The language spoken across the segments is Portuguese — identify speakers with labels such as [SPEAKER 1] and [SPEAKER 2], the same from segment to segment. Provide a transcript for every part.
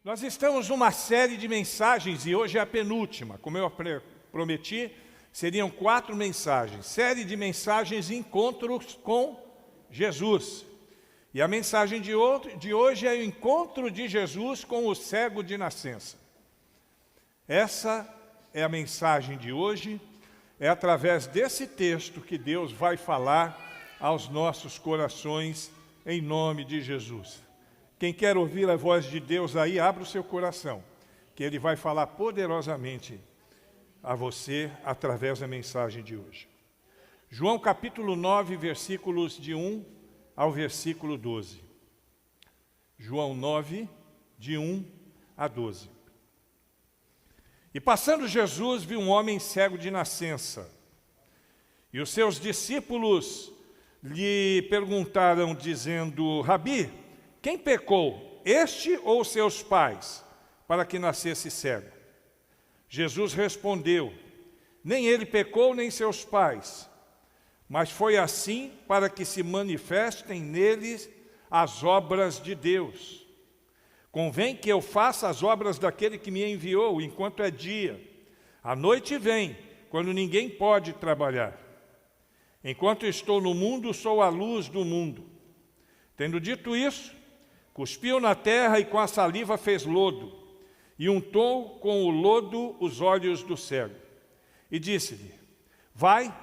[SPEAKER 1] Nós estamos numa série de mensagens e hoje é a penúltima. Como eu prometi, seriam 4 mensagens. Série de mensagens, encontros com Jesus. E a mensagem de hoje é o encontro de Jesus com o cego de nascença. Essa é a mensagem de hoje. É através desse texto que Deus vai falar aos nossos corações em nome de Jesus. Quem quer ouvir a voz de Deus aí, abra o seu coração, que Ele vai falar poderosamente a você através da mensagem de hoje. João capítulo 9, versículos de 1 ao versículo 12. João 9, de 1 a 12. E passando Jesus, viu um homem cego de nascença. E os seus discípulos lhe perguntaram, dizendo: Rabi, quem pecou, este ou seus pais, para que nascesse cego? Jesus respondeu: nem ele pecou, nem seus pais, mas foi assim para que se manifestem neles as obras de Deus. Convém que eu faça as obras daquele que me enviou, enquanto é dia. A noite vem, quando ninguém pode trabalhar. Enquanto estou no mundo, sou a luz do mundo. Tendo dito isso, cuspiu na terra e com a saliva fez lodo, e untou com o lodo os olhos do cego. E disse-lhe: vai,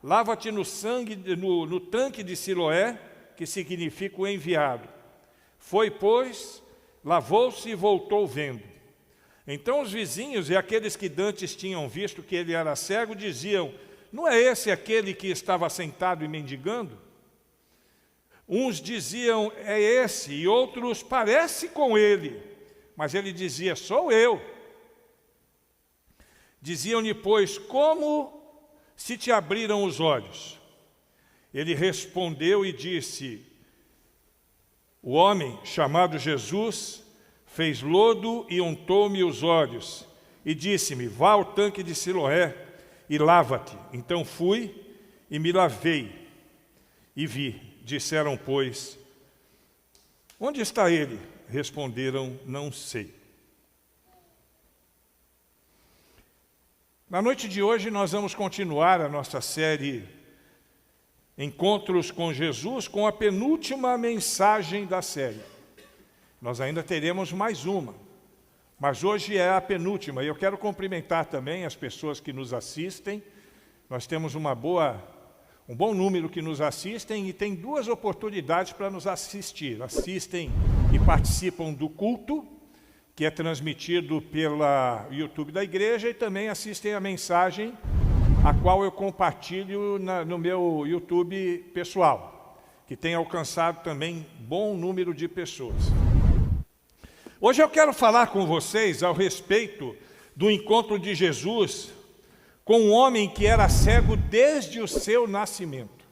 [SPEAKER 1] lava-te no tanque de Siloé, que significa o enviado. Foi, pois, lavou-se e voltou vendo. Então os vizinhos e aqueles que dantes tinham visto que ele era cego, diziam: não é esse aquele que estava sentado e mendigando? Uns diziam: é esse, e outros: parece com ele. Mas ele dizia: sou eu. Diziam-lhe, pois, como se te abriram os olhos? Ele respondeu e disse: o homem chamado Jesus fez lodo e untou-me os olhos, e disse-me: vá ao tanque de Siloé e lava-te. Então fui e me lavei e vi. Disseram, pois: onde está ele? Responderam: não sei. Na noite de hoje nós vamos continuar a nossa série Encontros com Jesus, com a penúltima mensagem da série. Nós ainda teremos mais uma, mas hoje é a penúltima. E eu quero cumprimentar também as pessoas que nos assistem. Nós temos um bom número que nos assistem e tem 2 oportunidades para nos assistir. Assistem e participam do culto, que é transmitido pela YouTube da igreja, e também assistem a mensagem, a qual eu compartilho no meu YouTube pessoal, que tem alcançado também bom número de pessoas. Hoje eu quero falar com vocês ao respeito do encontro de Jesus com um homem que era cego desde o seu nascimento.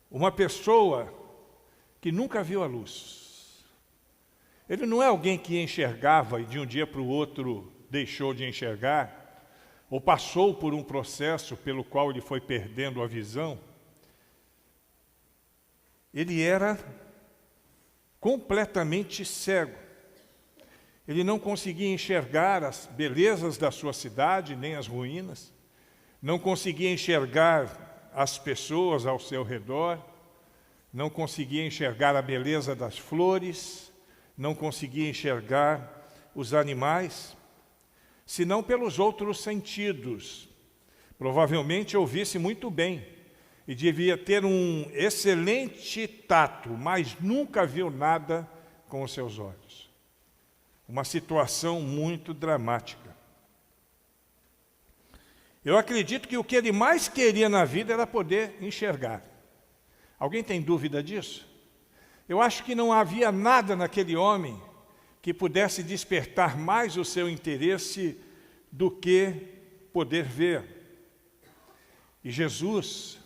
[SPEAKER 1] Uma pessoa que nunca viu a luz. Ele não é alguém que enxergava e de um dia para o outro deixou de enxergar, ou passou por um processo pelo qual ele foi perdendo a visão. Ele era completamente cego. Ele não conseguia enxergar as belezas da sua cidade, nem as ruínas. Não conseguia enxergar as pessoas ao seu redor. Não conseguia enxergar a beleza das flores. Não conseguia enxergar os animais, senão pelos outros sentidos. Provavelmente ouvisse muito bem e devia ter um excelente tato, mas nunca viu nada com os seus olhos. Uma situação muito dramática. Eu acredito que o que ele mais queria na vida era poder enxergar. Alguém tem dúvida disso? Eu acho que não havia nada naquele homem que pudesse despertar mais o seu interesse do que poder ver. E Jesus,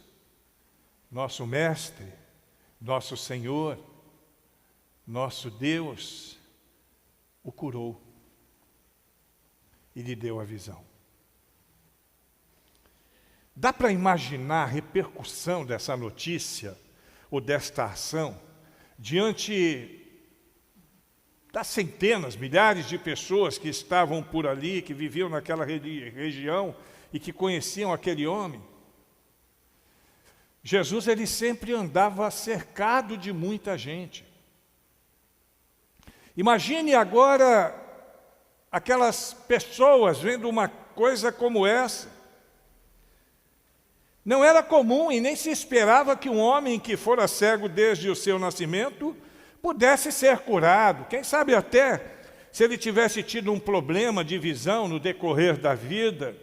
[SPEAKER 1] nosso Mestre, nosso Senhor, nosso Deus, o curou e lhe deu a visão. Dá para imaginar a repercussão dessa notícia ou desta ação diante das centenas, milhares de pessoas que estavam por ali, que viviam naquela região e que conheciam aquele homem. Jesus, ele sempre andava cercado de muita gente. Imagine agora aquelas pessoas vendo uma coisa como essa. Não era comum e nem se esperava que um homem que fora cego desde o seu nascimento pudesse ser curado. Quem sabe até se ele tivesse tido um problema de visão no decorrer da vida,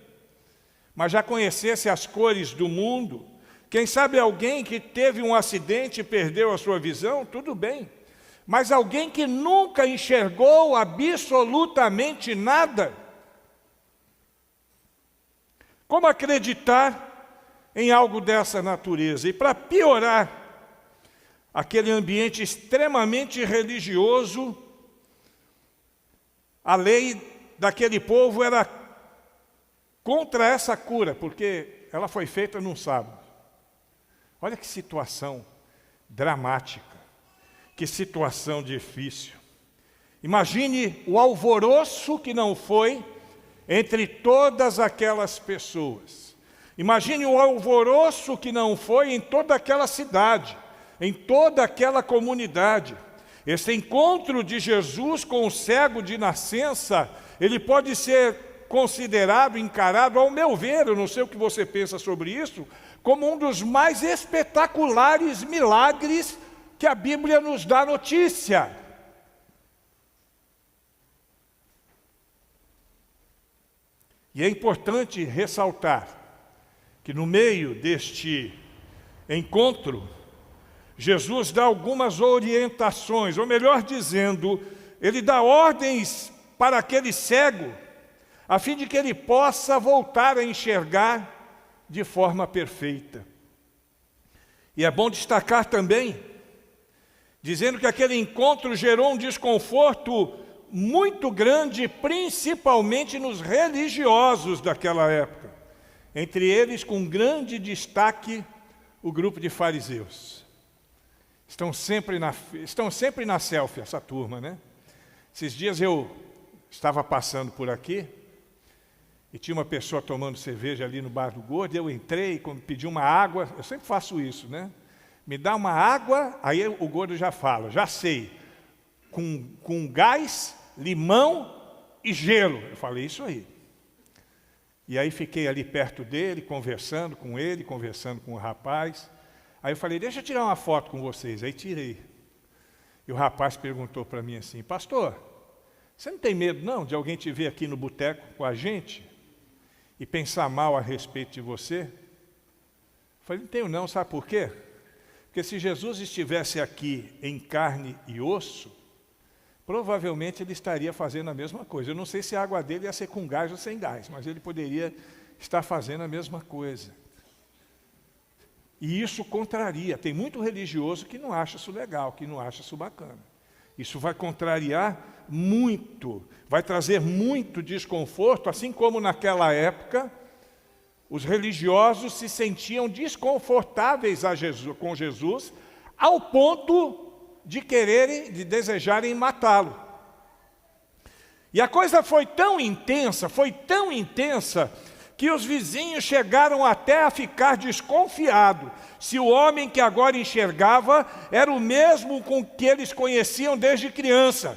[SPEAKER 1] mas já conhecesse as cores do mundo. Quem sabe alguém que teve um acidente e perdeu a sua visão, tudo bem. Mas alguém que nunca enxergou absolutamente nada. Como acreditar em algo dessa natureza? E para piorar, aquele ambiente extremamente religioso, a lei daquele povo era contra essa cura, porque ela foi feita num sábado. Olha que situação dramática, que situação difícil. Imagine o alvoroço que não foi entre todas aquelas pessoas. Imagine o alvoroço que não foi em toda aquela cidade, em toda aquela comunidade. Esse encontro de Jesus com o cego de nascença, ele pode ser considerado, encarado, ao meu ver, eu não sei o que você pensa sobre isso, como um dos mais espetaculares milagres que a Bíblia nos dá notícia. E é importante ressaltar que no meio deste encontro, Jesus dá algumas orientações, ou melhor dizendo, ele dá ordens para aquele cego, a fim de que ele possa voltar a enxergar de forma perfeita. E é bom destacar também, dizendo que aquele encontro gerou um desconforto muito grande, principalmente nos religiosos daquela época. Entre eles, com grande destaque, o grupo de fariseus. Estão sempre na selfie, essa turma, né? Esses dias eu estava passando por aqui, e tinha uma pessoa tomando cerveja ali no bar do Gordo, eu entrei, pedi uma água, eu sempre faço isso, né? Me dá uma água, aí o Gordo já fala, já sei, com gás, limão e gelo. Eu falei, isso aí. E aí fiquei ali perto dele, conversando com ele, conversando com o rapaz. Aí eu falei, deixa eu tirar uma foto com vocês. Aí tirei. E o rapaz perguntou para mim assim, pastor, você não tem medo não de alguém te ver aqui no boteco com a gente e pensar mal a respeito de você? Eu falei, não tenho não, sabe por quê? Porque se Jesus estivesse aqui em carne e osso, provavelmente ele estaria fazendo a mesma coisa. Eu não sei se a água dele ia ser com gás ou sem gás, mas ele poderia estar fazendo a mesma coisa. E isso contraria. Tem muito religioso que não acha isso legal, que não acha isso bacana. Isso vai contrariar muito, vai trazer muito desconforto, assim como naquela época os religiosos se sentiam desconfortáveis com Jesus, ao ponto de quererem, de desejarem matá-lo. E a coisa foi tão intensa, que os vizinhos chegaram até a ficar desconfiados se o homem que agora enxergava era o mesmo com que eles conheciam desde criança.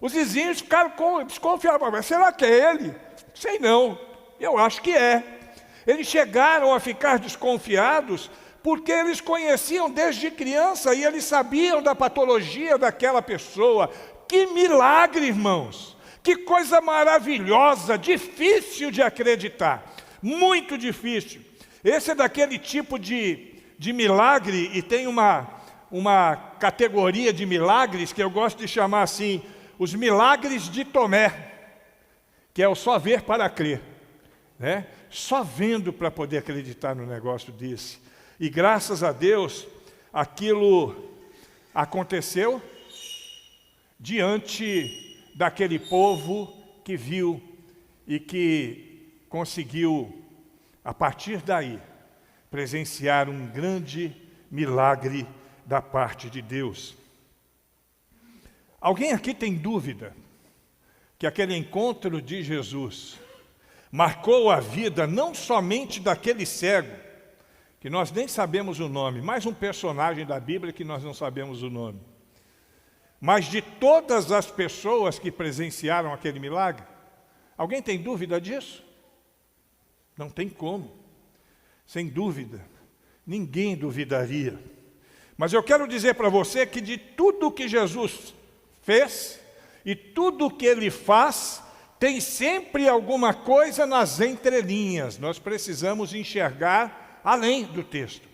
[SPEAKER 1] Os vizinhos ficaram desconfiados, mas será que é ele? Sei não, eu acho que é. Eles chegaram a ficar desconfiados porque eles conheciam desde criança e eles sabiam da patologia daquela pessoa. Que milagre, irmãos! Que coisa maravilhosa, difícil de acreditar, muito difícil. Esse é daquele tipo de milagre, e tem uma categoria de milagres que eu gosto de chamar assim, os milagres de Tomé, que é o só ver para crer, né? Só vendo para poder acreditar no negócio desse. E graças a Deus, aquilo aconteceu diante daquele povo que viu e que conseguiu, a partir daí, presenciar um grande milagre da parte de Deus. Alguém aqui tem dúvida que aquele encontro de Jesus marcou a vida não somente daquele cego, que nós nem sabemos o nome, mais um personagem da Bíblia que nós não sabemos o nome, mas de todas as pessoas que presenciaram aquele milagre? Alguém tem dúvida disso? Não tem como. Sem dúvida, ninguém duvidaria. Mas eu quero dizer para você que de tudo que Jesus fez e tudo que Ele faz, tem sempre alguma coisa nas entrelinhas. Nós precisamos enxergar além do texto.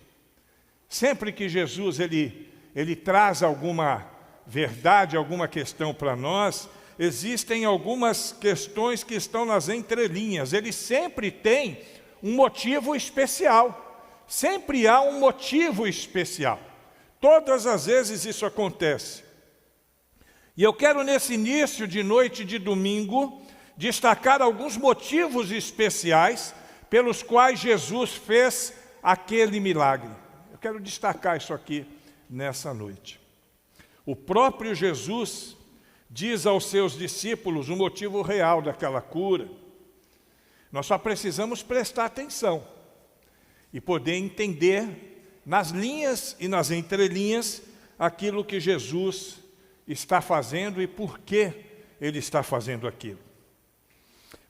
[SPEAKER 1] Sempre que Jesus ele traz alguma verdade, alguma questão para nós, existem algumas questões que estão nas entrelinhas. Ele sempre tem um motivo especial. Sempre há um motivo especial. Todas as vezes isso acontece. E eu quero, nesse início de noite de domingo, destacar alguns motivos especiais pelos quais Jesus fez aquele milagre. Eu quero destacar isso aqui nessa noite. O próprio Jesus diz aos seus discípulos o motivo real daquela cura. Nós só precisamos prestar atenção e poder entender nas linhas e nas entrelinhas aquilo que Jesus está fazendo e por que Ele está fazendo aquilo.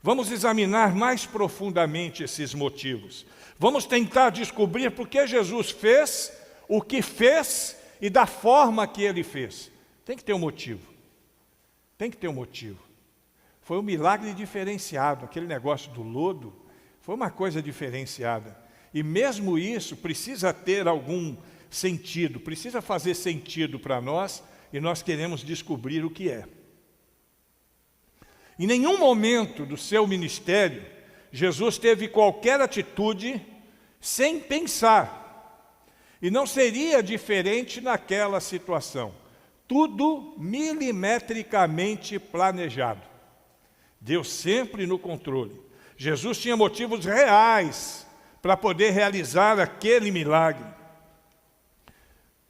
[SPEAKER 1] Vamos examinar mais profundamente esses motivos. Vamos tentar descobrir por que Jesus fez o que fez e da forma que Ele fez. Tem que ter um motivo. Tem que ter um motivo. Foi um milagre diferenciado. Aquele negócio do lodo foi uma coisa diferenciada. E mesmo isso precisa ter algum sentido, precisa fazer sentido para nós, e nós queremos descobrir o que é. Em nenhum momento do seu ministério, Jesus teve qualquer atitude sem pensar. E não seria diferente naquela situação. Tudo milimetricamente planejado. Deus sempre no controle. Jesus tinha motivos reais para poder realizar aquele milagre.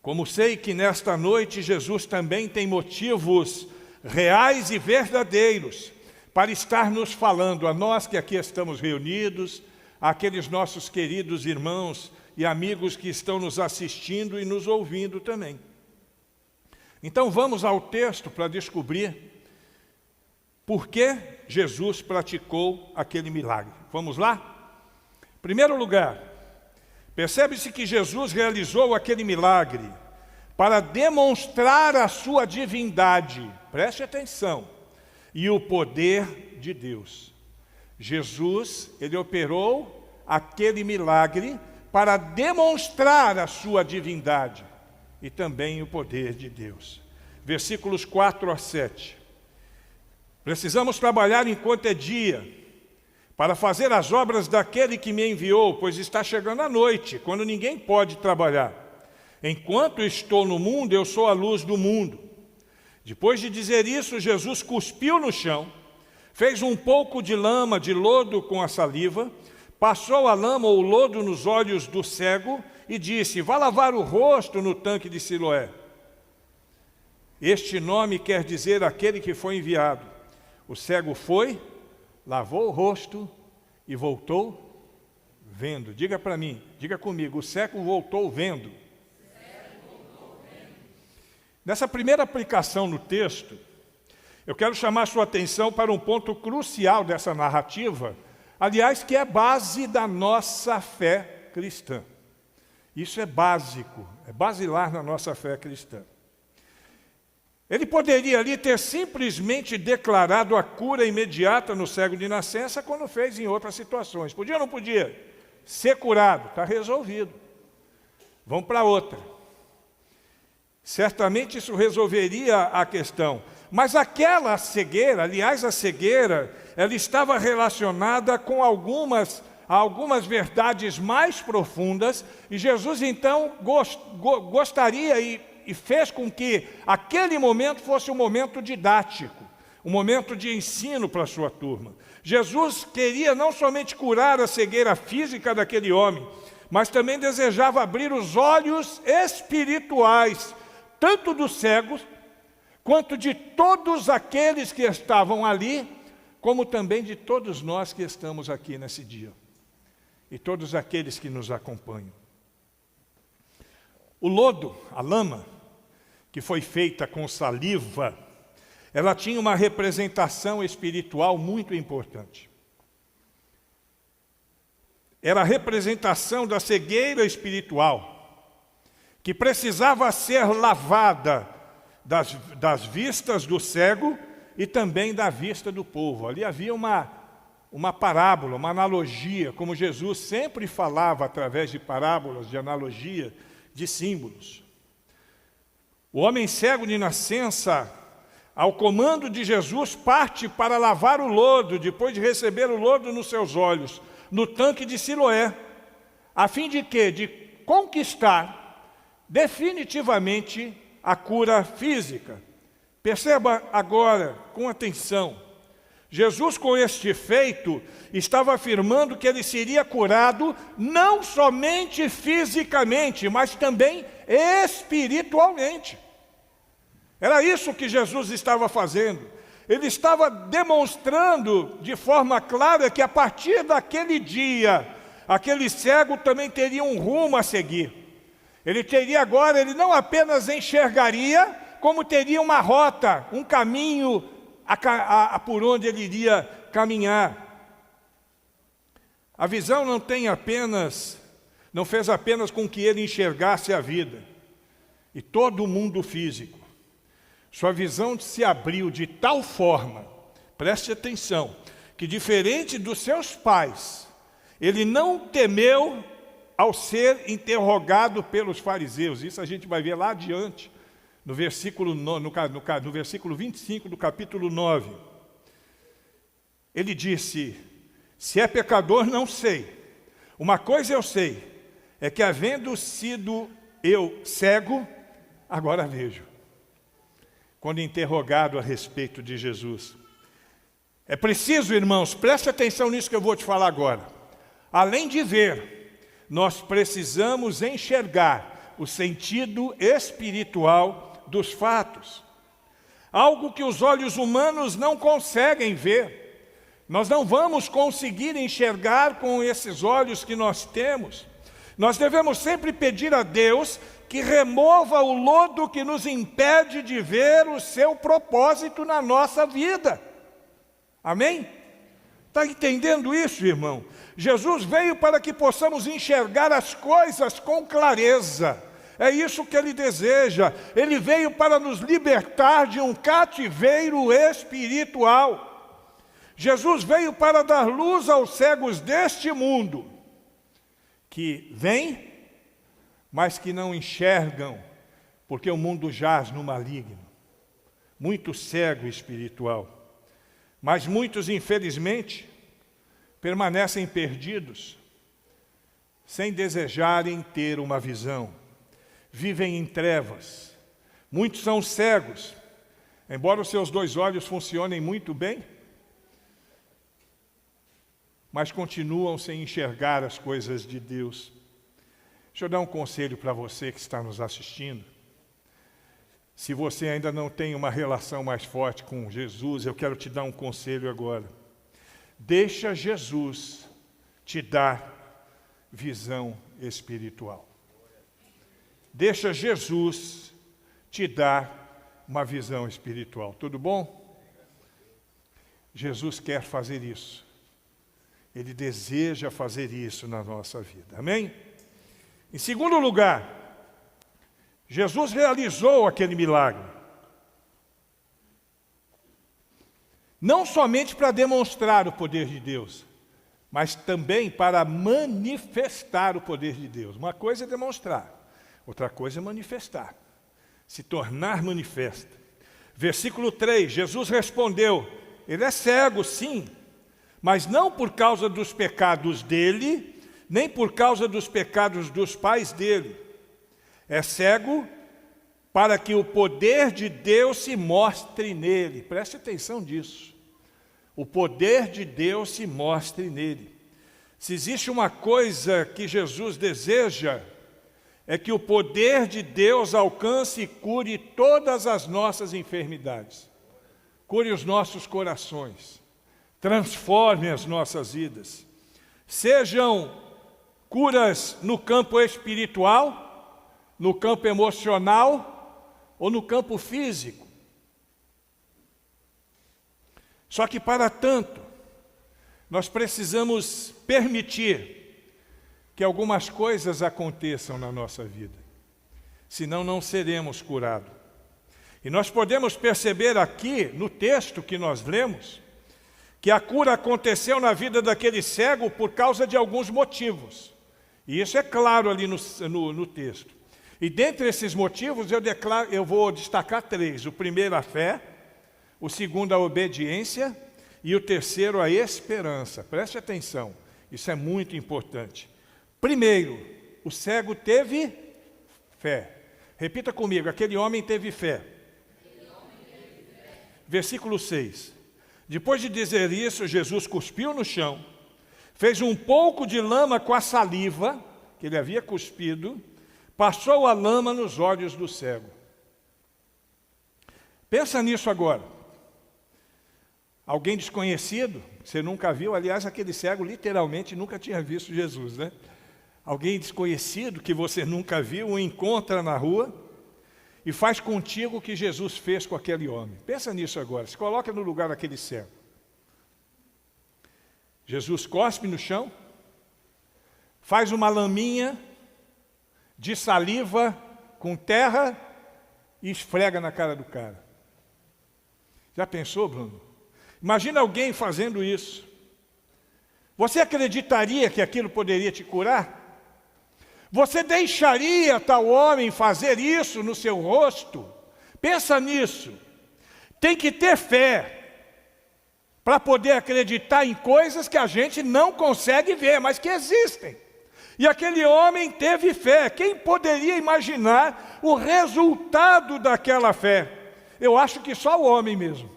[SPEAKER 1] Como sei que nesta noite Jesus também tem motivos reais e verdadeiros para estar nos falando, a nós que aqui estamos reunidos, àqueles nossos queridos irmãos e amigos que estão nos assistindo e nos ouvindo também. Então vamos ao texto para descobrir por que Jesus praticou aquele milagre. Vamos lá? Em primeiro lugar, percebe-se que Jesus realizou aquele milagre para demonstrar a sua divindade, preste atenção, e o poder de Deus. Jesus, Ele operou aquele milagre para demonstrar a sua divindade e também o poder de Deus. Versículos 4 a 7. Precisamos trabalhar enquanto é dia, para fazer as obras daquele que me enviou, pois está chegando a noite, quando ninguém pode trabalhar. Enquanto estou no mundo, eu sou a luz do mundo. Depois de dizer isso, Jesus cuspiu no chão, fez um pouco de lama, de lodo com a saliva, passou a lama ou o lodo nos olhos do cego e disse: vá lavar o rosto no tanque de Siloé. Este nome quer dizer aquele que foi enviado. O cego foi, lavou o rosto e voltou vendo. Diga para mim, diga comigo, o cego voltou vendo. Nessa primeira aplicação no texto, eu quero chamar sua atenção para um ponto crucial dessa narrativa, aliás, que é base da nossa fé cristã. Isso é básico, é basilar na nossa fé cristã. Ele poderia ali ter simplesmente declarado a cura imediata no cego de nascença, quando fez em outras situações. Podia ou não podia? Ser curado, está resolvido. Vamos para outra. Certamente isso resolveria a questão. Mas aquela cegueira, aliás, a cegueira, ela estava relacionada com algumas verdades mais profundas, e Jesus então gostaria e fez com que aquele momento fosse um momento didático, um momento de ensino para a sua turma. Jesus queria não somente curar a cegueira física daquele homem, mas também desejava abrir os olhos espirituais, tanto dos cegos, quanto de todos aqueles que estavam ali, como também de todos nós que estamos aqui nesse dia, e todos aqueles que nos acompanham. O lodo, a lama, que foi feita com saliva, ela tinha uma representação espiritual muito importante. Era a representação da cegueira espiritual, que precisava ser lavada das vistas do cego e também da vista do povo. Ali havia uma parábola, uma analogia, como Jesus sempre falava através de parábolas, de analogia, de símbolos. O homem cego de nascença, ao comando de Jesus, parte para lavar o lodo, depois de receber o lodo nos seus olhos, no tanque de Siloé, a fim de quê? De conquistar definitivamente a cura física. Perceba agora, com atenção, Jesus, com este feito, estava afirmando que ele seria curado não somente fisicamente, mas também espiritualmente. Era isso que Jesus estava fazendo. Ele estava demonstrando de forma clara que a partir daquele dia, aquele cego também teria um rumo a seguir. Ele teria agora, ele não apenas enxergaria, como teria uma rota, um caminho por onde ele iria caminhar. A visão não fez apenas com que ele enxergasse a vida e todo o mundo físico. Sua visão se abriu de tal forma, preste atenção, que diferente dos seus pais, ele não temeu ao ser interrogado pelos fariseus. Isso a gente vai ver lá adiante, no versículo 25 do capítulo 9. Ele disse: se é pecador, não sei. Uma coisa eu sei, é que havendo sido eu cego, agora vejo. Quando interrogado a respeito de Jesus. É preciso, irmãos, preste atenção nisso que eu vou te falar agora. Além de ver, nós precisamos enxergar o sentido espiritual dos fatos. Algo que os olhos humanos não conseguem ver. Nós não vamos conseguir enxergar com esses olhos que nós temos. Nós devemos sempre pedir a Deus que remova o lodo que nos impede de ver o seu propósito na nossa vida. Amém? Está entendendo isso, irmão? Jesus veio para que possamos enxergar as coisas com clareza. É isso que Ele deseja. Ele veio para nos libertar de um cativeiro espiritual. Jesus veio para dar luz aos cegos deste mundo, que vêm, mas que não enxergam, porque o mundo jaz no maligno. Muito cego espiritual. Mas muitos, infelizmente, permanecem perdidos, sem desejarem ter uma visão. Vivem em trevas. Muitos são cegos, embora os seus dois olhos funcionem muito bem, mas continuam sem enxergar as coisas de Deus. Deixa eu dar um conselho para você que está nos assistindo. Se você ainda não tem uma relação mais forte com Jesus, eu quero te dar um conselho agora. Deixa Jesus te dar visão espiritual. Deixa Jesus te dar uma visão espiritual. Tudo bom? Jesus quer fazer isso. Ele deseja fazer isso na nossa vida. Amém? Em segundo lugar, Jesus realizou aquele milagre. Não somente para demonstrar o poder de Deus, mas também para manifestar o poder de Deus. Uma coisa é demonstrar, outra coisa é manifestar, se tornar manifesta. Versículo 3, Jesus respondeu: ele é cego, sim, mas não por causa dos pecados dele, nem por causa dos pecados dos pais dele. É cego para que o poder de Deus se mostre nele. Preste atenção nisso. O poder de Deus se mostre nele. Se existe uma coisa que Jesus deseja, é que o poder de Deus alcance e cure todas as nossas enfermidades. Cure os nossos corações. Transforme as nossas vidas. Sejam curas no campo espiritual, no campo emocional ou no campo físico. Só que para tanto, nós precisamos permitir que algumas coisas aconteçam na nossa vida. Senão não seremos curados. E nós podemos perceber aqui, no texto que nós lemos, que a cura aconteceu na vida daquele cego por causa de alguns motivos. E isso é claro ali no texto. E dentre esses motivos eu vou destacar 3. O primeiro, a fé. O segundo, a obediência. E o terceiro, a esperança. Preste atenção, isso é muito importante. Primeiro, o cego teve fé. Repita comigo, aquele homem teve fé. Versículo 6. Depois de dizer isso, Jesus cuspiu no chão, fez um pouco de lama com a saliva que ele havia cuspido, passou a lama nos olhos do cego. Pensa nisso agora. Alguém desconhecido, você nunca viu, aliás, aquele cego literalmente nunca tinha visto Jesus, né? Alguém desconhecido que você nunca viu, o encontra na rua e faz contigo o que Jesus fez com aquele homem. Pensa nisso agora, se coloca no lugar daquele cego. Jesus cospe no chão, faz uma laminha de saliva com terra e esfrega na cara do cara. Já pensou, Bruno? Imagina alguém fazendo isso. Você acreditaria que aquilo poderia te curar? Você deixaria tal homem fazer isso no seu rosto? Pensa nisso. Tem que ter fé para poder acreditar em coisas que a gente não consegue ver, mas que existem. E aquele homem teve fé. Quem poderia imaginar o resultado daquela fé? Eu acho que só o homem mesmo.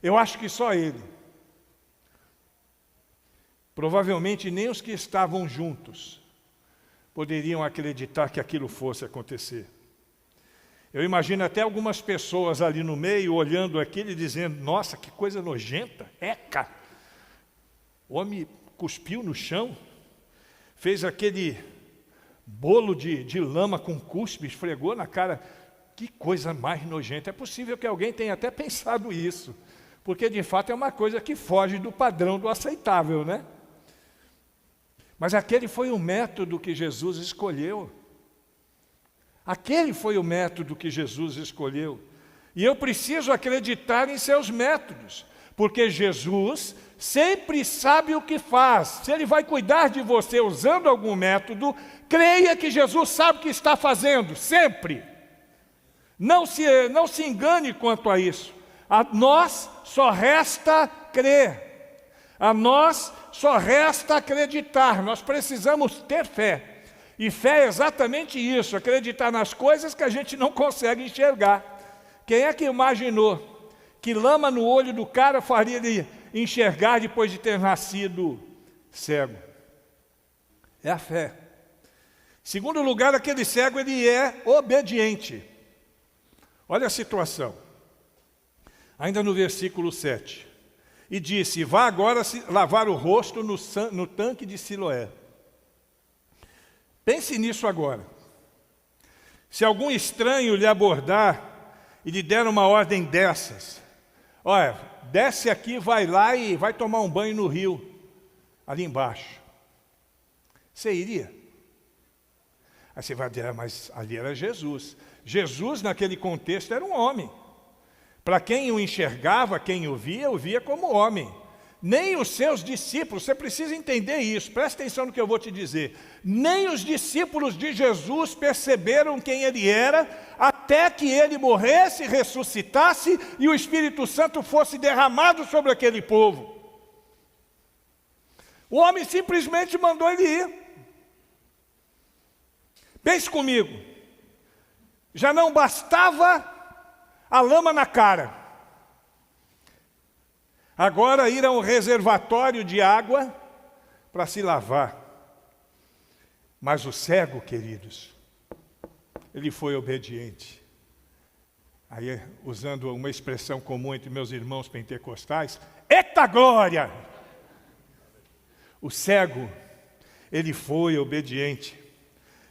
[SPEAKER 1] Eu acho que só ele. Provavelmente nem os que estavam juntos poderiam acreditar que aquilo fosse acontecer. Eu imagino até algumas pessoas ali no meio, olhando aquilo e dizendo, nossa, que coisa nojenta, eca! O homem cuspiu no chão, fez aquele bolo de lama com cuspe, esfregou na cara, que coisa mais nojenta. É possível que alguém tenha até pensado isso, porque de fato é uma coisa que foge do padrão do aceitável, né? Mas aquele foi o método que Jesus escolheu. Aquele foi o método que Jesus escolheu. E eu preciso acreditar em seus métodos, porque Jesus sempre sabe o que faz. Se Ele vai cuidar de você usando algum método, creia que Jesus sabe o que está fazendo, sempre. Não se engane quanto a isso. A nós só resta crer. A nós só resta acreditar. Nós precisamos ter fé. E fé é exatamente isso, acreditar nas coisas que a gente não consegue enxergar. Quem é que imaginou que lama no olho do cara faria ele enxergar depois de ter nascido cego? É a fé. Em segundo lugar, aquele cego, ele é obediente. Olha a situação. Ainda no versículo 7. E disse, vá agora lavar o rosto no tanque de Siloé. Pense nisso agora. Se algum estranho lhe abordar e lhe der uma ordem dessas, olha, desce aqui, vai lá e vai tomar um banho no rio, ali embaixo. Você iria? Aí você vai dizer, mas ali era Jesus. Jesus, naquele contexto, era um homem. Para quem o enxergava, quem o via como homem. Nem os seus discípulos, você precisa entender isso, presta atenção no que eu vou te dizer. Nem os discípulos de Jesus perceberam quem ele era, até que ele morresse, ressuscitasse e o Espírito Santo fosse derramado sobre aquele povo. O homem simplesmente mandou ele ir. Pense comigo, já não bastava a lama na cara. Agora ir a um reservatório de água para se lavar. Mas o cego, queridos, ele foi obediente. Aí, usando uma expressão comum entre meus irmãos pentecostais, eita glória! O cego, ele foi obediente.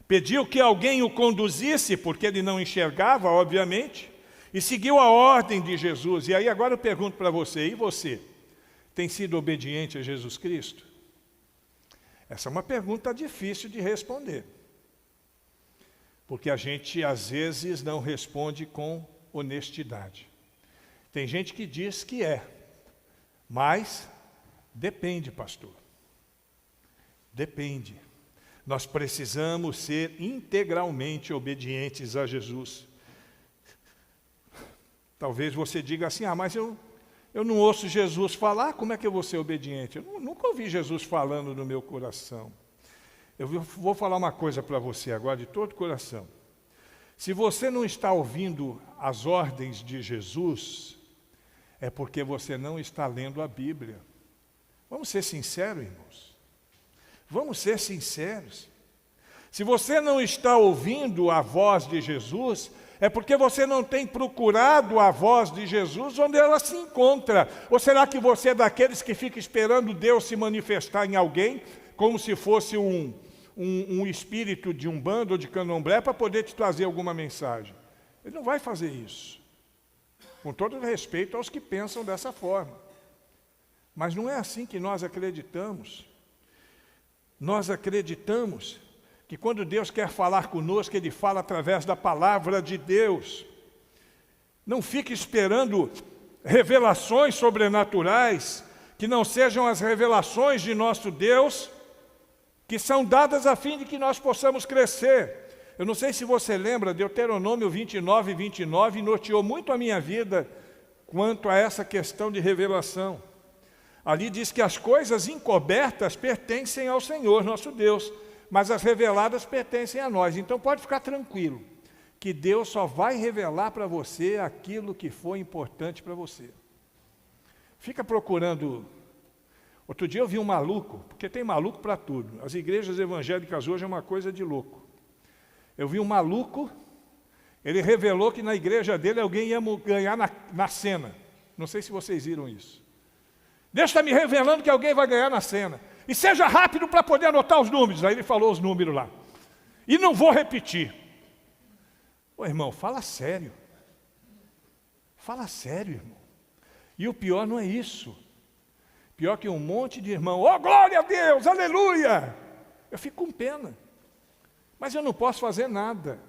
[SPEAKER 1] Pediu que alguém o conduzisse, porque ele não enxergava, obviamente, e seguiu a ordem de Jesus. E aí agora eu pergunto para você, e você? Tem sido obediente a Jesus Cristo? Essa é uma pergunta difícil de responder. Porque a gente, às vezes, não responde com honestidade. Tem gente que diz que é, mas depende, pastor. Depende. Nós precisamos ser integralmente obedientes a Jesus. Talvez você diga assim, mas eu não ouço Jesus falar, como é que eu vou ser obediente? Eu nunca ouvi Jesus falando no meu coração. Eu vou falar uma coisa para você agora de todo o coração. Se você não está ouvindo as ordens de Jesus, é porque você não está lendo a Bíblia. Vamos ser sinceros, irmãos. Vamos ser sinceros. Se você não está ouvindo a voz de Jesus, é porque você não tem procurado a voz de Jesus onde ela se encontra. Ou será que você é daqueles que fica esperando Deus se manifestar em alguém, como se fosse um espírito de umbanda ou de candomblé para poder te trazer alguma mensagem? Ele não vai fazer isso. Com todo respeito aos que pensam dessa forma. Mas não é assim que nós acreditamos. Nós acreditamos que quando Deus quer falar conosco, Ele fala através da palavra de Deus. Não fique esperando revelações sobrenaturais, que não sejam as revelações de nosso Deus, que são dadas a fim de que nós possamos crescer. Eu não sei se você lembra, Deuteronômio 29, 29, norteou muito a minha vida quanto a essa questão de revelação. Ali diz que as coisas encobertas pertencem ao Senhor, nosso Deus, mas as reveladas pertencem a nós. Então pode ficar tranquilo, que Deus só vai revelar para você aquilo que foi importante para você. Fica procurando. Outro dia eu vi um maluco, porque tem maluco para tudo. As igrejas evangélicas hoje é uma coisa de louco. Eu vi um maluco, ele revelou que na igreja dele alguém ia ganhar na cena. Não sei se vocês viram isso. Deus está me revelando que alguém vai ganhar na cena. E seja rápido para poder anotar os números. Aí ele falou os números lá. E não vou repetir. Ô irmão, fala sério. Fala sério, irmão. E o pior não é isso. Pior que um monte de irmão, glória a Deus, aleluia. Eu fico com pena. Mas eu não posso fazer nada.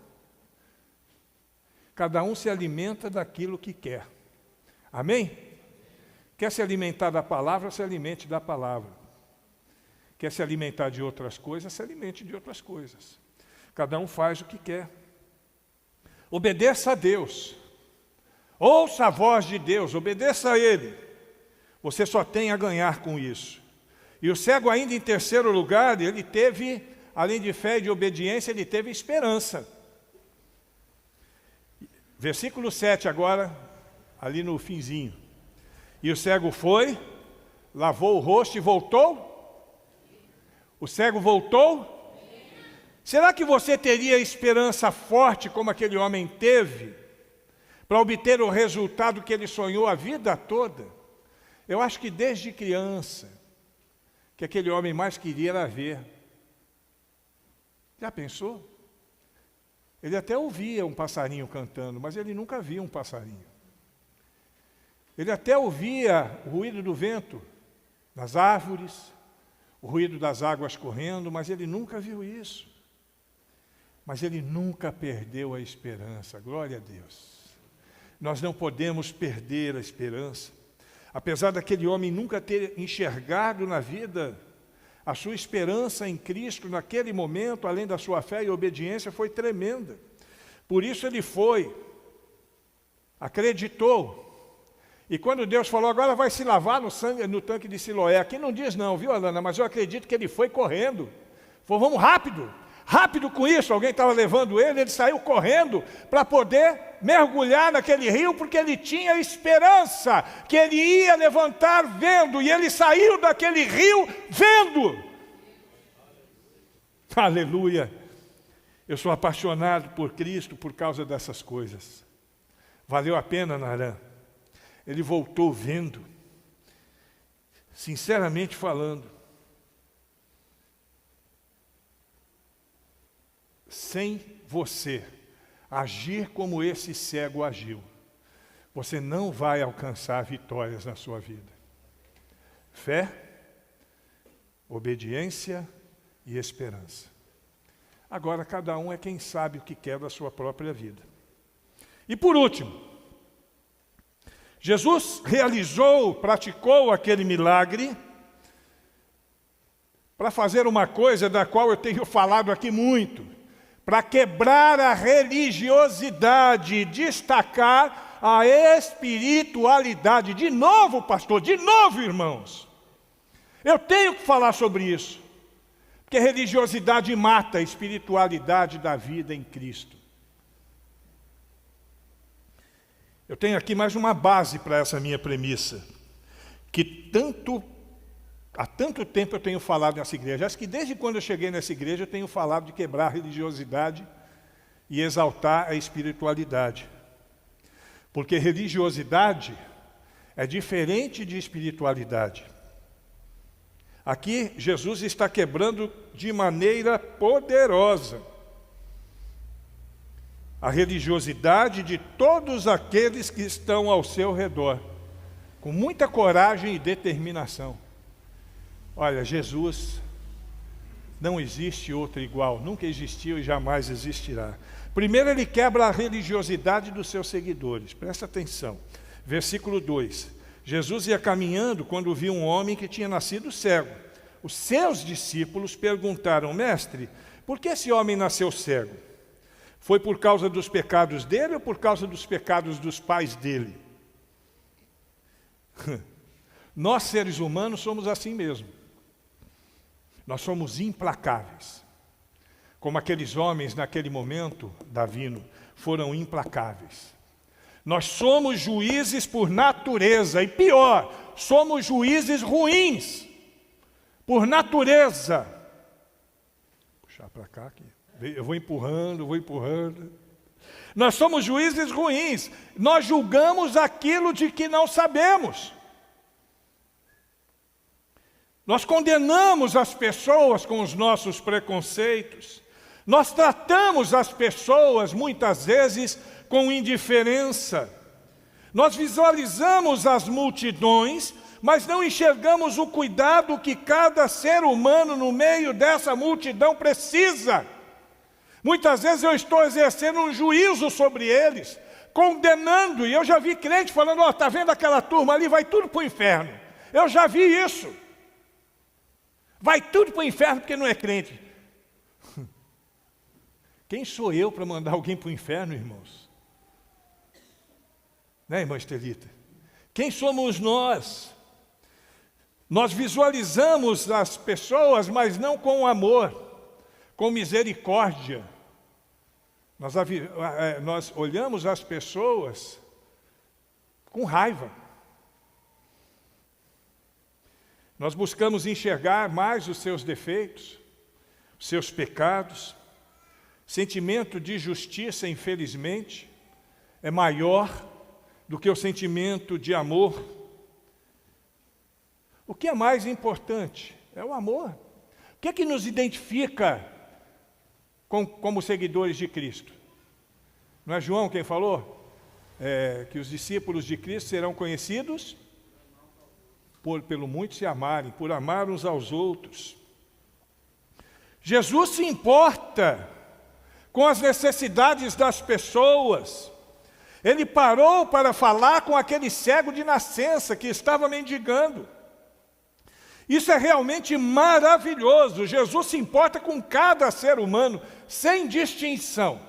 [SPEAKER 1] Cada um se alimenta daquilo que quer. Amém? Quer se alimentar da palavra, se alimente da palavra. Quer se alimentar de outras coisas, se alimente de outras coisas. Cada um faz o que quer. Obedeça a Deus. Ouça a voz de Deus, obedeça a Ele. Você só tem a ganhar com isso. E o cego ainda em terceiro lugar, ele teve, além de fé e de obediência, ele teve esperança. Versículo 7 agora, ali no finzinho. E o cego foi, lavou o rosto e voltou? O cego voltou? Será que você teria esperança forte como aquele homem teve, para obter o resultado que ele sonhou a vida toda? Eu acho que desde criança, que aquele homem mais queria era ver. Já pensou? Ele até ouvia um passarinho cantando, mas ele nunca via um passarinho. Ele até ouvia o ruído do vento nas árvores, o ruído das águas correndo, mas ele nunca viu isso. Mas ele nunca perdeu a esperança, glória a Deus. Nós não podemos perder a esperança. Apesar daquele homem nunca ter enxergado na vida, a sua esperança em Cristo naquele momento, além da sua fé e obediência, foi tremenda. Por isso ele foi, acreditou. E quando Deus falou, agora vai se lavar no tanque de Siloé, aqui não diz não, viu, Alana? Mas eu acredito que ele foi correndo. Falou, vamos rápido, rápido com isso. Alguém estava levando ele saiu correndo para poder mergulhar naquele rio, porque ele tinha esperança que ele ia levantar vendo, e ele saiu daquele rio vendo. Aleluia! Eu sou apaixonado por Cristo por causa dessas coisas. Valeu a pena, Narã. Ele voltou vendo, sinceramente falando, sem você agir como esse cego agiu, você não vai alcançar vitórias na sua vida. Fé, obediência e esperança. Agora, cada um é quem sabe o que quer da sua própria vida. E por último, Jesus praticou aquele milagre para fazer uma coisa da qual eu tenho falado aqui muito, para quebrar a religiosidade, destacar a espiritualidade. De novo, pastor, de novo, irmãos. Eu tenho que falar sobre isso, porque a religiosidade mata a espiritualidade da vida em Cristo. Eu tenho aqui mais uma base para essa minha premissa, que há tanto tempo eu tenho falado nessa igreja. Acho que desde quando eu cheguei nessa igreja eu tenho falado de quebrar a religiosidade e exaltar a espiritualidade. Porque religiosidade é diferente de espiritualidade. Aqui Jesus está quebrando de maneira poderosa a religiosidade de todos aqueles que estão ao seu redor, com muita coragem e determinação. Olha, Jesus, não existe outro igual, nunca existiu e jamais existirá. Primeiro ele quebra a religiosidade dos seus seguidores, presta atenção. Versículo 2, Jesus ia caminhando quando viu um homem que tinha nascido cego. Os seus discípulos perguntaram: mestre, por que esse homem nasceu cego? Foi por causa dos pecados dele ou por causa dos pecados dos pais dele? Nós, seres humanos, somos assim mesmo. Nós somos implacáveis. Como aqueles homens, naquele momento, Davino, foram implacáveis. Nós somos juízes por natureza, e pior, somos juízes ruins, por natureza. Vou puxar para cá aqui. Eu vou empurrando. Nós somos juízes ruins. Nós julgamos aquilo de que não sabemos. Nós condenamos as pessoas com os nossos preconceitos. Nós tratamos as pessoas, muitas vezes, com indiferença. Nós visualizamos as multidões, mas não enxergamos o cuidado que cada ser humano no meio dessa multidão precisa. Muitas vezes eu estou exercendo um juízo sobre eles, condenando, e eu já vi crente falando: ó, está vendo aquela turma ali, vai tudo para o inferno. Eu já vi isso. Vai tudo para o inferno porque não é crente. Quem sou eu para mandar alguém para o inferno, irmãos? Né, irmã Estelita? Quem somos nós? Nós visualizamos as pessoas, mas não com amor, com misericórdia. Nós olhamos as pessoas com raiva. Nós buscamos enxergar mais os seus defeitos, os seus pecados. Sentimento de justiça, infelizmente, é maior do que o sentimento de amor. O que é mais importante? É o amor. O que é que nos identifica como seguidores de Cristo? Não é João quem falou? Que os discípulos de Cristo serão conhecidos pelo muito se amarem, por amar uns aos outros. Jesus se importa com as necessidades das pessoas. Ele parou para falar com aquele cego de nascença que estava mendigando. Isso é realmente maravilhoso. Jesus se importa com cada ser humano, sem distinção.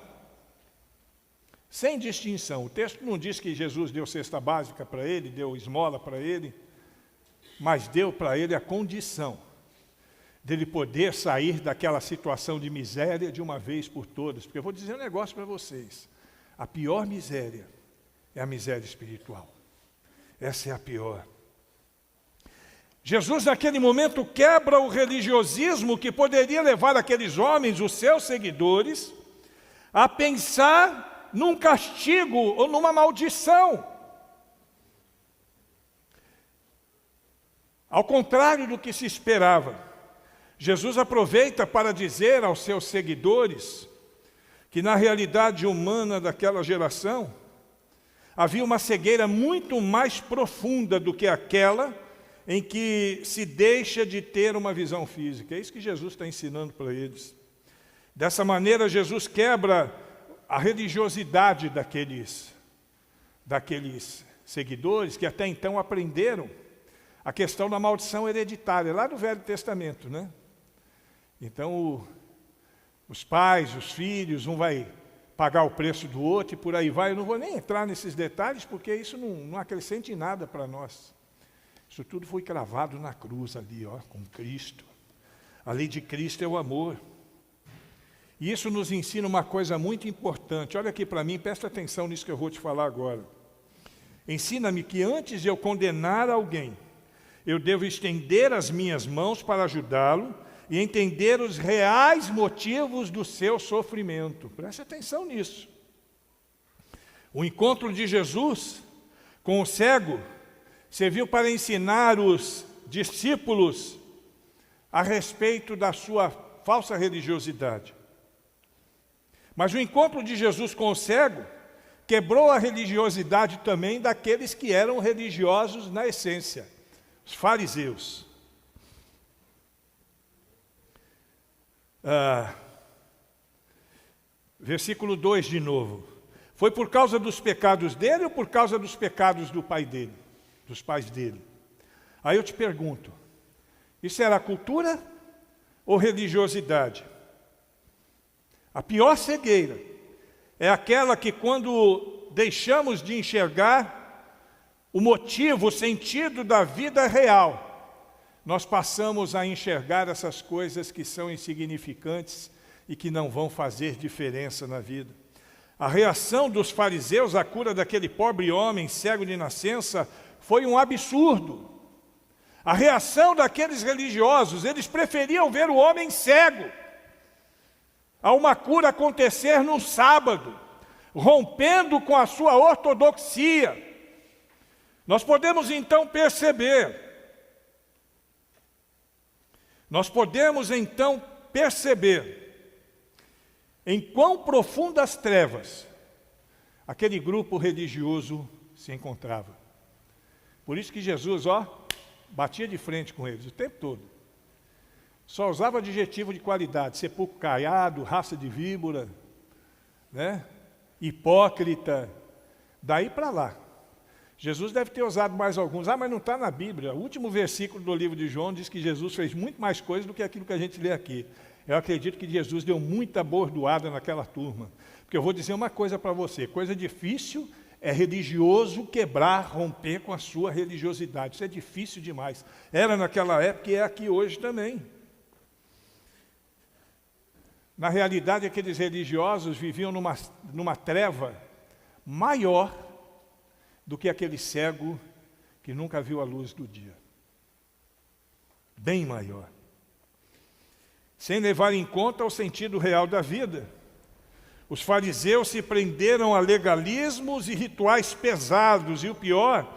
[SPEAKER 1] Sem distinção. O texto não diz que Jesus deu cesta básica para ele, deu esmola para ele, mas deu para ele a condição dele poder sair daquela situação de miséria de uma vez por todas. Porque eu vou dizer um negócio para vocês: a pior miséria é a miséria espiritual. Essa é a pior. Jesus, naquele momento, quebra o religiosismo que poderia levar aqueles homens, os seus seguidores, a pensar num castigo ou numa maldição. Ao contrário do que se esperava, Jesus aproveita para dizer aos seus seguidores que na realidade humana daquela geração havia uma cegueira muito mais profunda do que aquela em que se deixa de ter uma visão física. É isso que Jesus está ensinando para eles. Dessa maneira, Jesus quebra a religiosidade daqueles seguidores que até então aprenderam a questão da maldição hereditária, lá do Velho Testamento, né? Então, os pais, os filhos, um vai pagar o preço do outro e por aí vai. Eu não vou nem entrar nesses detalhes, porque isso não acrescenta em nada para nós. Isso tudo foi cravado na cruz ali, ó, com Cristo. A lei de Cristo é o amor. E isso nos ensina uma coisa muito importante. Olha aqui para mim, presta atenção nisso que eu vou te falar agora. Ensina-me que antes de eu condenar alguém, eu devo estender as minhas mãos para ajudá-lo e entender os reais motivos do seu sofrimento. Preste atenção nisso. O encontro de Jesus com o cego serviu para ensinar os discípulos a respeito da sua falsa religiosidade. Mas o encontro de Jesus com o cego quebrou a religiosidade também daqueles que eram religiosos na essência, os fariseus. Versículo 2 de novo. Foi por causa dos pecados dele ou por causa dos pecados do pai dele, dos pais dele? Aí eu te pergunto, isso era cultura ou religiosidade? A pior cegueira é aquela que, quando deixamos de enxergar o motivo, o sentido da vida real, nós passamos a enxergar essas coisas que são insignificantes e que não vão fazer diferença na vida. A reação dos fariseus à cura daquele pobre homem cego de nascença foi um absurdo. A reação daqueles religiosos, eles preferiam ver o homem cego a uma cura acontecer no sábado, rompendo com a sua ortodoxia. Nós podemos então perceber em quão profundas trevas aquele grupo religioso se encontrava. Por isso que Jesus, batia de frente com eles o tempo todo. Só usava adjetivo de qualidade: sepulcro caiado, raça de víbora, né? Hipócrita, daí para lá. Jesus deve ter usado mais alguns, mas não está na Bíblia. O último versículo do livro de João diz que Jesus fez muito mais coisas do que aquilo que a gente lê aqui. Eu acredito que Jesus deu muita bordoada naquela turma. Porque eu vou dizer uma coisa para você: coisa difícil é religioso quebrar, romper com a sua religiosidade. Isso é difícil demais. Era naquela época e é aqui hoje também. Na realidade, aqueles religiosos viviam numa treva maior do que aquele cego que nunca viu a luz do dia. Bem maior. Sem levar em conta o sentido real da vida, os fariseus se prenderam a legalismos e rituais pesados, e o pior,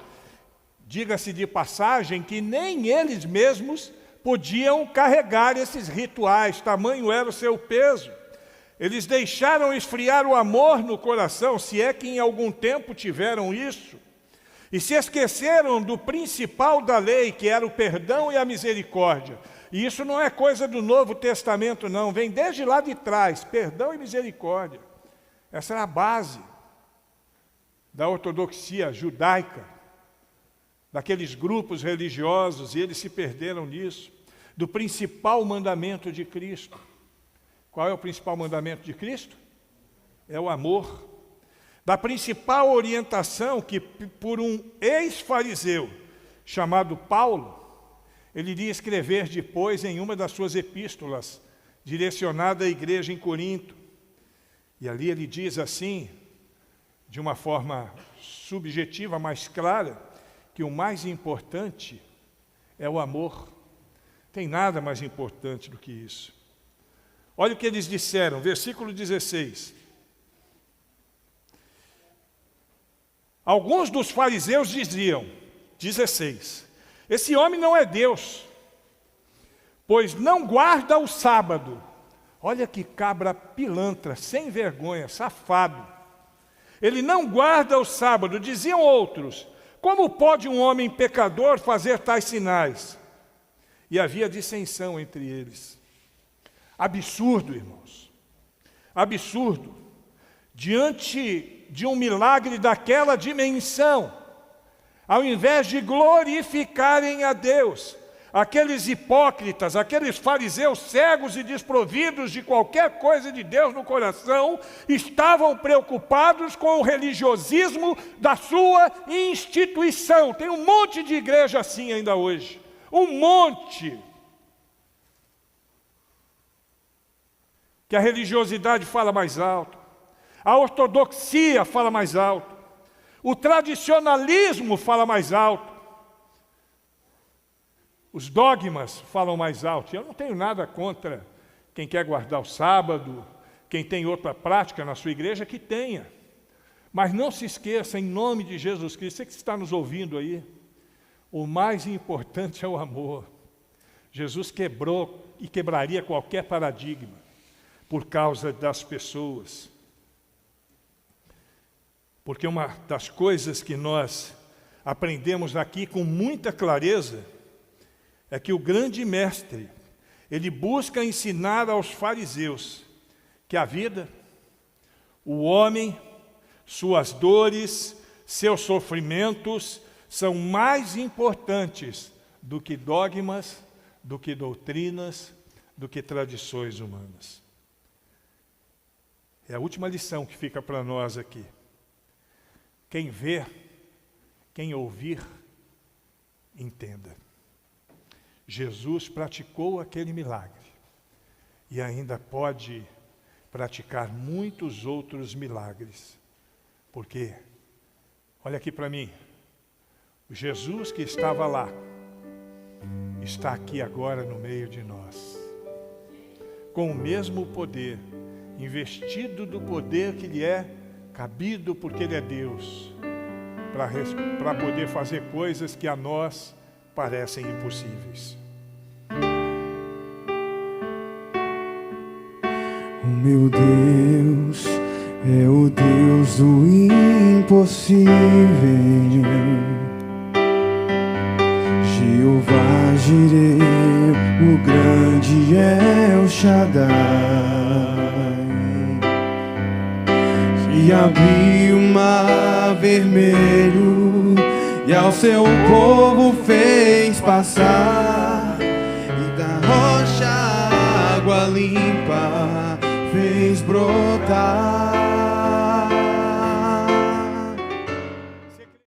[SPEAKER 1] diga-se de passagem, que nem eles mesmos podiam carregar esses rituais, tamanho era o seu peso. Eles deixaram esfriar o amor no coração, se é que em algum tempo tiveram isso, e se esqueceram do principal da lei, que era o perdão e a misericórdia. E isso não é coisa do Novo Testamento, não, vem desde lá de trás, perdão e misericórdia. Essa é a base da ortodoxia judaica, daqueles grupos religiosos, e eles se perderam nisso. Do principal mandamento de Cristo. Qual é o principal mandamento de Cristo? É o amor. Da principal orientação que, por um ex-fariseu chamado Paulo, ele iria escrever depois em uma das suas epístolas, direcionada à igreja em Corinto. E ali ele diz assim, de uma forma subjetiva, mais clara, que o mais importante é o amor. Tem nada mais importante do que isso. Olha o que eles disseram, versículo 16. Alguns dos fariseus diziam, 16, esse homem não é Deus, pois não guarda o sábado. Olha que cabra pilantra, sem vergonha, safado. Ele não guarda o sábado. Diziam outros, como pode um homem pecador fazer tais sinais? E havia dissensão entre eles. Absurdo, irmãos. Absurdo. Diante de um milagre daquela dimensão, ao invés de glorificarem a Deus, aqueles hipócritas, aqueles fariseus cegos e desprovidos de qualquer coisa de Deus no coração, estavam preocupados com o religiosismo da sua instituição. Tem um monte de igreja assim ainda hoje. Um monte. Que a religiosidade fala mais alto, a ortodoxia fala mais alto, o tradicionalismo fala mais alto, os dogmas falam mais alto. Eu não tenho nada contra quem quer guardar o sábado, quem tem outra prática na sua igreja, que tenha. Mas não se esqueça, em nome de Jesus Cristo, você que está nos ouvindo aí, o mais importante é o amor. Jesus quebrou e quebraria qualquer paradigma por causa das pessoas. Porque uma das coisas que nós aprendemos aqui com muita clareza é que o grande mestre, ele busca ensinar aos fariseus que a vida, o homem, suas dores, seus sofrimentos são mais importantes do que dogmas, do que doutrinas, do que tradições humanas. É a última lição que fica para nós aqui. Quem vê, quem ouvir, entenda. Jesus praticou aquele milagre e ainda pode praticar muitos outros milagres. Porque, olha aqui para mim, o Jesus que estava lá, está aqui agora no meio de nós, com o mesmo poder, investido do poder que lhe é cabido porque Ele é Deus, para poder fazer coisas que a nós parecem impossíveis.
[SPEAKER 2] O meu Deus é o Deus do impossível, Jeová Jireh, o grande El Shaddai. Se abriu o mar vermelho e ao seu povo fez passar, e da rocha água limpa fez brotar.